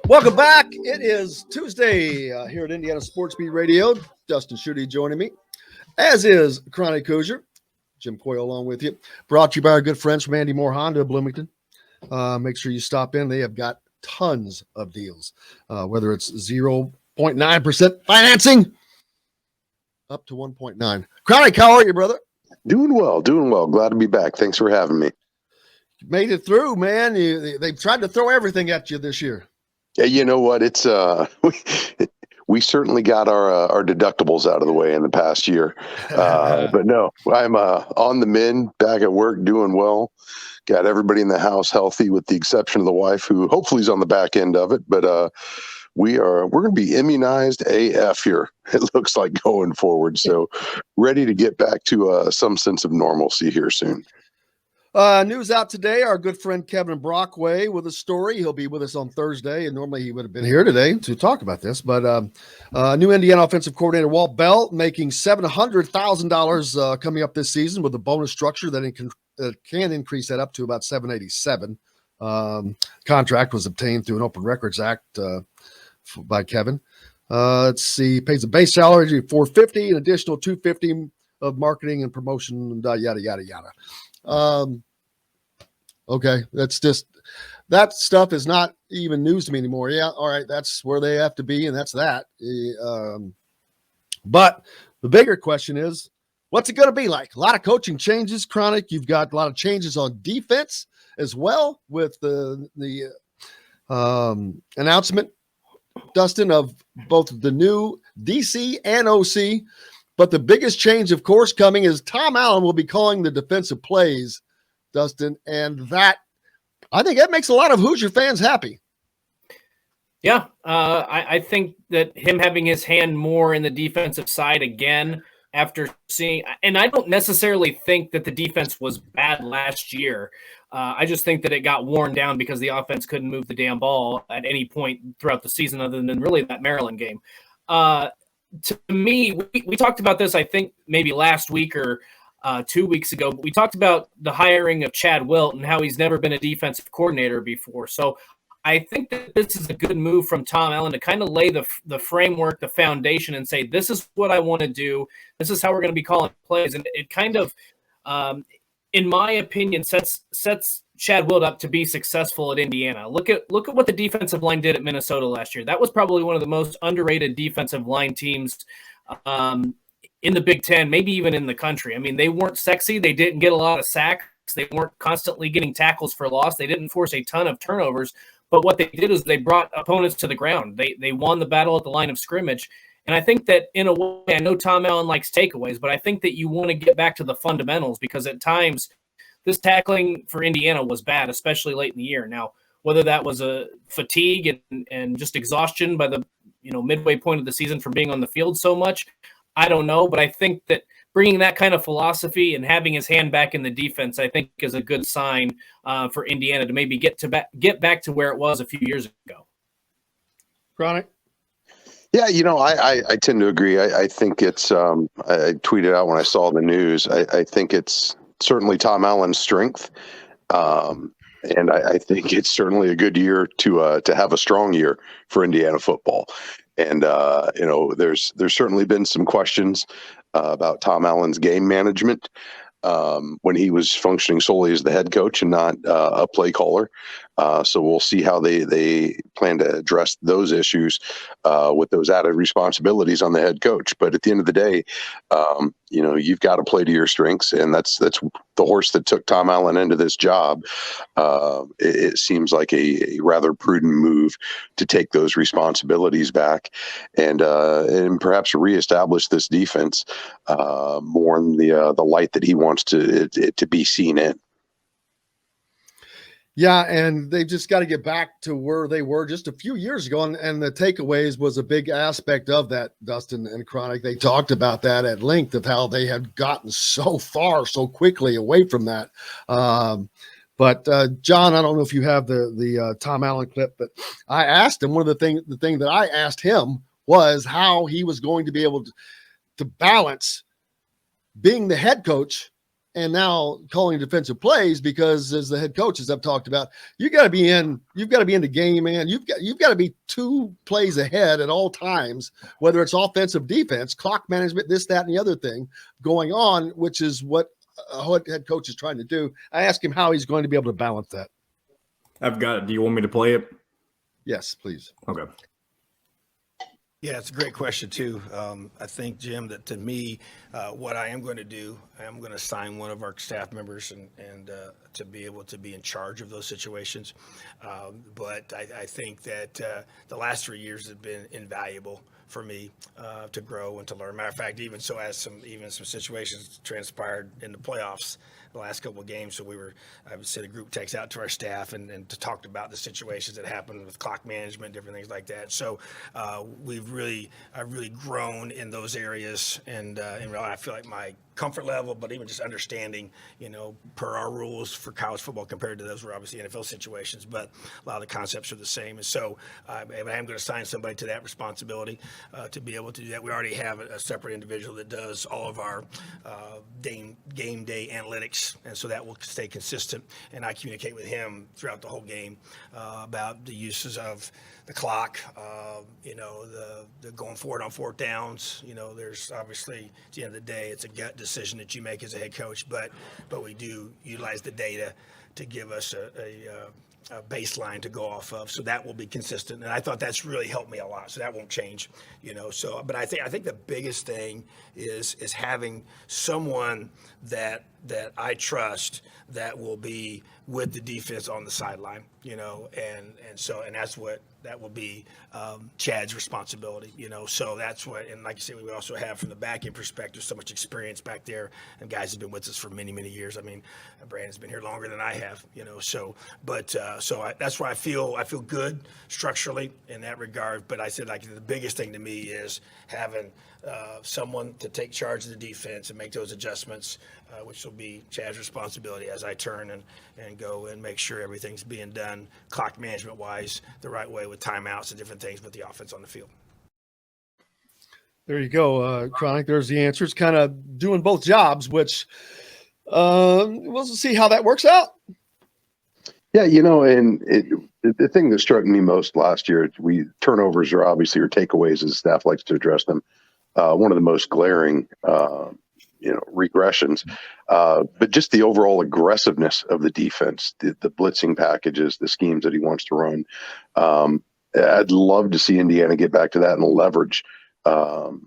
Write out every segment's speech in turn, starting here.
Welcome back. It is Tuesday here at Indiana Sports Beat Radio. Dustin Schutte joining me, as is Chronic Hoosier. Jim Coyle along with you. Brought to you by our good friends from Andy Moore Honda of Bloomington. Make sure you stop in. They have got tons of deals, whether it's 0.9% financing up to 1.9. Chronic, how are you, brother? Doing well. Glad to be back. Thanks for having me. You made it through, man. They've tried to throw everything at you this year. Yeah, you know what? It's we certainly got our deductibles out of the way in the past year, but no, I'm on the mend, back at work, doing well. Got everybody in the house healthy, with the exception of the wife, who hopefully is on the back end of it. But we're going to be immunized AF here. It looks like going forward. So ready to get back to some sense of normalcy here soon. News out today, our good friend Kevin Brockway with a story. He'll be with us on Thursday, and normally he would have been here today to talk about this. But new Indiana offensive coordinator Walt Bell making $700,000 coming up this season with a bonus structure that can increase that up to about $787,000. Contract was obtained through an Open Records Act by Kevin. Let's see, pays a base salary of $450, an additional $250 of marketing and promotion, yada yada yada. Okay, that stuff is not even news to me anymore. Yeah, all right, that's where they have to be, and that's that. But the bigger question is, what's it going to be like? A lot of coaching changes, Chronic. You've got a lot of changes on defense as well with the announcement, Dustin, of both the new DC and OC. But the biggest change, of course, coming is Tom Allen will be calling the defensive plays, Dustin, and that, I think that makes a lot of Hoosier fans happy. Yeah, I think that him having his hand more in the defensive side again after seeing – and I don't necessarily think that the defense was bad last year. I just think that it got worn down because the offense couldn't move the damn ball at any point throughout the season other than really that Maryland game. To me, we talked about this, I think, maybe last week or 2 weeks ago, but we talked about the hiring of Chad Wilt and how he's never been a defensive coordinator before. So I think that this is a good move from Tom Allen to kind of lay the framework, the foundation, and say, this is what I want to do. This is how we're going to be calling plays. And it kind of, in my opinion, sets Chad Wilt up to be successful at Indiana. Look at what the defensive line did at Minnesota last year. That was probably one of the most underrated defensive line teams in the Big Ten, maybe even in the country. I mean, they weren't sexy. They didn't get a lot of sacks. They weren't constantly getting tackles for loss. They didn't force a ton of turnovers. But what they did is they brought opponents to the ground. They won the battle at the line of scrimmage. And I think that in a way, I know Tom Allen likes takeaways, but I think that you want to get back to the fundamentals because at times this tackling for Indiana was bad, especially late in the year. Now, whether that was a fatigue and just exhaustion by the midway point of the season from being on the field so much, I don't know. But I think that bringing that kind of philosophy and having his hand back in the defense, I think, is a good sign for Indiana to maybe get back to where it was a few years ago. Chronic? Yeah, I tend to agree. I think it's I tweeted out when I saw the news. I think it's certainly Tom Allen's strength. And I think it's certainly a good year to have a strong year for Indiana football. And, there's certainly been some questions about Tom Allen's game management when he was functioning solely as the head coach and not a play caller. So we'll see how they plan to address those issues with those added responsibilities on the head coach. But at the end of the day, you've got to play to your strengths, and that's the horse that took Tom Allen into this job. It seems like a rather prudent move to take those responsibilities back and perhaps reestablish this defense more in the light that he wants it to be seen in. Yeah, and they just got to get back to where they were just a few years ago. And the takeaways was a big aspect of that, Dustin and Chronic. They talked about that at length of how they had gotten so far so quickly away from that. But John, I don't know if you have the Tom Allen clip, but I asked him, the thing that I asked him was how he was going to be able to balance being the head coach and now calling defensive plays, because as the head coaches I've talked about, you've got to be in the game, man. You've got to be 2 plays ahead at all times, whether it's offensive, defense, clock management, this, that, and the other thing going on, which is what a head coach is trying to do. I asked him how he's going to be able to balance that. I've got it. Do you want me to play it? Yes, please. Okay. Yeah, it's a great question too. I think, Jim, that to me, what I am going to do, I am going to assign one of our staff members and to be able to be in charge of those situations. But I think that the last 3 years have been invaluable for me to grow and to learn. Matter of fact, even so, as some situations transpired in the playoffs the last couple of games. So I would send a group text out to our staff and to talk about the situations that happened with clock management, different things like that. So I've really grown in those areas, and I feel like my comfort level, but even just understanding, per our rules for college football compared to those were obviously NFL situations, but a lot of the concepts are the same. And so I am going to assign somebody to that responsibility to be able to do that. We already have a separate individual that does all of our game day analytics, and so that will stay consistent. And I communicate with him throughout the whole game about the uses of the clock, the going forward on 4th downs. There's obviously, at the end of the day, it's a gut decision that you make as a head coach, but we do utilize the data to give us a baseline to go off of, so that will be consistent. And I thought that's really helped me a lot, so that won't change. So, but I think the biggest thing is having someone that I trust that will be with the defense on the sideline, and that will be Chad's responsibility, so that's what, and like you said, we also have from the back end perspective so much experience back there, and guys have been with us for many, many years. I mean, Brandon's been here longer than I have, that's why I feel good structurally in that regard. But I said, like, the biggest thing to me is having someone to take charge of the defense and make those adjustments, which will be Chad's responsibility as I turn and go and make sure everything's being done clock management wise the right way with timeouts and different things with the offense on the field. There you go, Chronic. There's the answer. It's kind of doing both jobs, which we'll see how that works out. Yeah, and the thing that struck me most last year, turnovers are obviously your takeaways, as staff likes to address them. One of the most glaring, regressions, but just the overall aggressiveness of the defense, the blitzing packages, the schemes that he wants to run. I'd love to see Indiana get back to that and leverage, that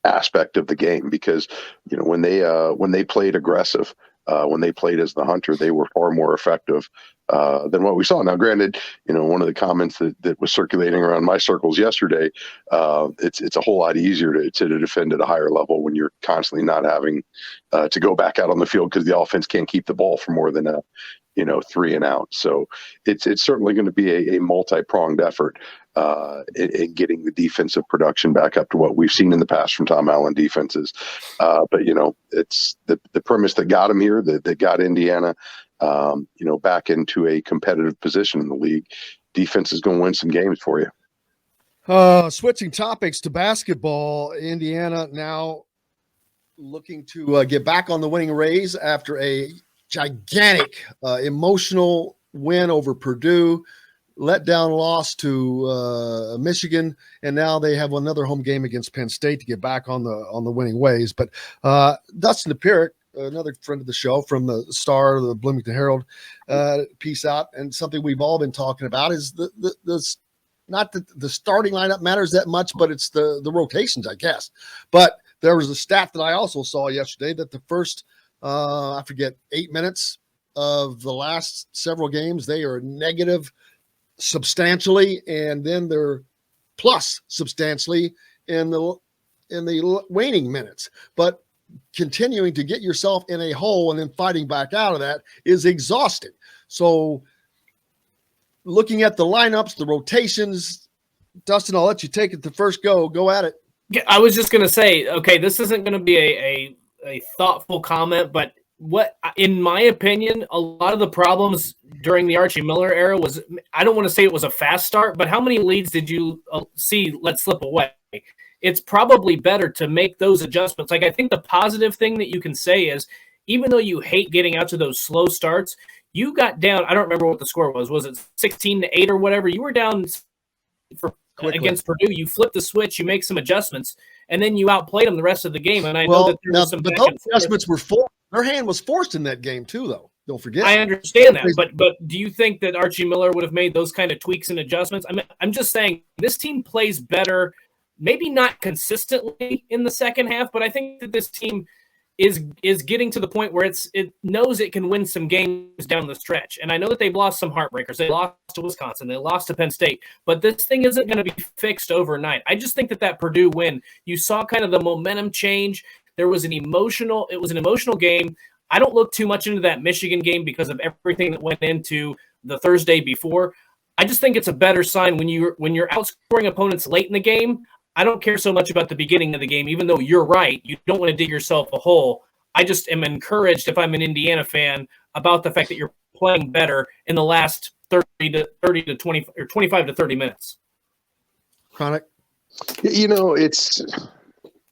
aspect of the game, because when they played aggressive, when they played as the hunter, they were far more effective than what we saw. Now, granted, one of the comments that was circulating around my circles yesterday, it's a whole lot easier to defend at a higher level when you're constantly not having to go back out on the field because the offense can't keep the ball for more than 3 and out. So it's certainly going to be a multi-pronged effort in getting the defensive production back up to what we've seen in the past from Tom Allen defenses. But it's the premise that got him here, that got Indiana, back into a competitive position in the league. Defense is going to win some games for you. Switching topics to basketball, Indiana now looking to get back on the winning rays after a gigantic emotional win over Purdue, letdown loss to Michigan, and now they have another home game against Penn State to get back on the winning ways. But Dustin DePirick, another friend of the show from the Star, the Bloomington Herald, piece out, and something we've all been talking about is the not that the starting lineup matters that much, but it's the rotations, I guess. But there was a stat that I also saw yesterday that the first, 8 minutes of the last several games, they are negative substantially, and then they're plus substantially in the waning minutes. But continuing to get yourself in a hole and then fighting back out of that is exhausting. So looking at the lineups, the rotations, Dustin, I'll let you take it the first go. Go at it. I was just going to say, okay, this isn't going to be a thoughtful comment, but what, in my opinion, a lot of the problems during the Archie Miller era was, I don't want to say it was a fast start, but how many leads did you see let slip away? it's probably better to make those adjustments. Like, I think the positive thing that you can say is, even though you hate getting out to those slow starts, you got down. I don't remember what the score was. Was it 16-8 or whatever? You were down against Purdue. You flip the switch, you make some adjustments, and then you outplayed them the rest of the game. And I know that there was some but those adjustments were forced. Their hand was forced in that game too, though. Don't forget. I understand that, but do you think that Archie Miller would have made those kind of tweaks and adjustments? I mean, I'm just saying this team plays better, maybe not consistently in the second half, but I think that this team is getting to the point where it knows it can win some games down the stretch. And I know that they've lost some heartbreakers. They lost to Wisconsin. They lost to Penn State. But this thing isn't going to be fixed overnight. I just think that Purdue win, you saw kind of the momentum change. It was an emotional game. I don't look too much into that Michigan game because of everything that went into the Thursday before. I just think it's a better sign when you're outscoring opponents late in the game. I don't care so much about the beginning of the game, even though you're right. You don't want to dig yourself a hole. I just am encouraged, if I'm an Indiana fan, about the fact that you're playing better in the last 30 to 20 or 25 to 30 minutes. Chronic.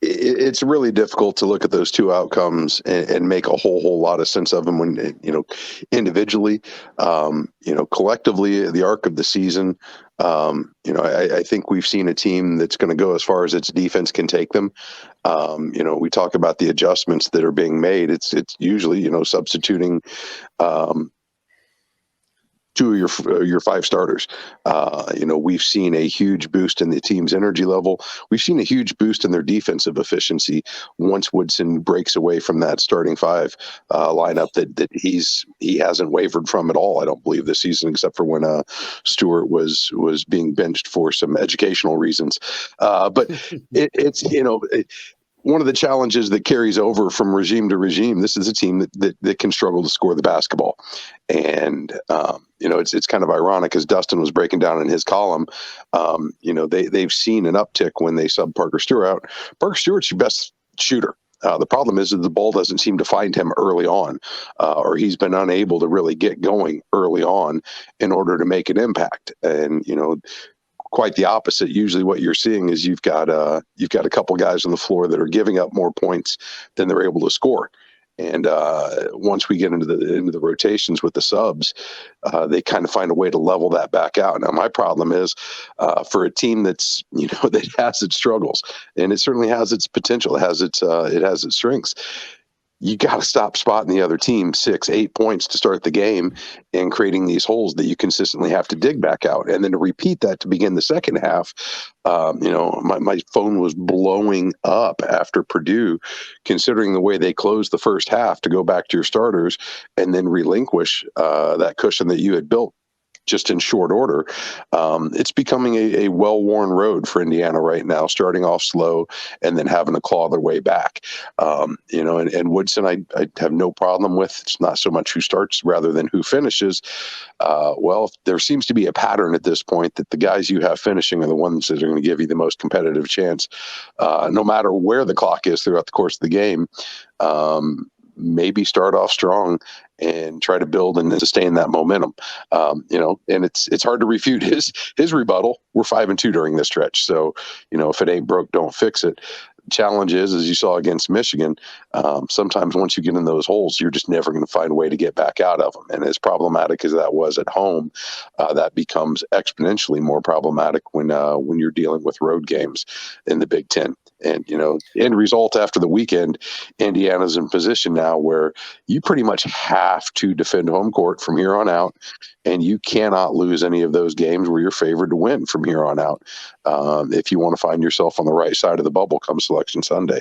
It's really difficult to look at those two outcomes and make a whole lot of sense of them when, individually, collectively, the arc of the season. I think we've seen a team that's going to go as far as its defense can take them. We talk about the adjustments that are being made. It's usually, substituting two of your five starters. We've seen a huge boost in the team's energy level. We've seen a huge boost in their defensive efficiency once Woodson breaks away from that starting five lineup that he hasn't wavered from at all, I don't believe, this season, except for when Stewart was being benched for some educational reasons. But it's one of the challenges that carries over from regime to regime. This is a team that can struggle to score the basketball. And, it's kind of ironic, as Dustin was breaking down in his column, they've seen an uptick when they sub Parker Stewart out. Parker Stewart's your best shooter. The problem is that the ball doesn't seem to find him early on, or he's been unable to really get going early on in order to make an impact. And, quite the opposite. Usually what you're seeing is you've got a couple guys on the floor that are giving up more points than they're able to score. And once we get into the rotations with the subs, they kind of find a way to level that back out. Now, my problem is for a team that's that has its struggles, and it certainly has its potential. It has its strengths. You got to stop spotting the other team 6-8 points to start the game and creating these holes that you consistently have to dig back out. And then to repeat that to begin the second half, my phone was blowing up after Purdue, considering the way they closed the first half, to go back to your starters and then relinquish that cushion that you had built just in short order. It's becoming a well-worn road for Indiana right now, starting off slow and then having to claw their way back. And Woodson, I have no problem with. It's not so much who starts rather than who finishes. There seems to be a pattern at this point that the guys you have finishing are the ones that are going to give you the most competitive chance, no matter where the clock is throughout the course of the game. Maybe start off strong and try to build and sustain that momentum. And it's hard to refute his rebuttal. We're 5-2 during this stretch. So, if it ain't broke, don't fix it. The challenge is, as you saw against Michigan, sometimes once you get in those holes, you're just never going to find a way to get back out of them. And as problematic as that was at home, that becomes exponentially more problematic when you're dealing with road games in the Big Ten. And, end result after the weekend, Indiana's in position now where you pretty much have to defend home court from here on out, and you cannot lose any of those games where you're favored to win from here on out if you want to find yourself on the right side of the bubble come Selection Sunday.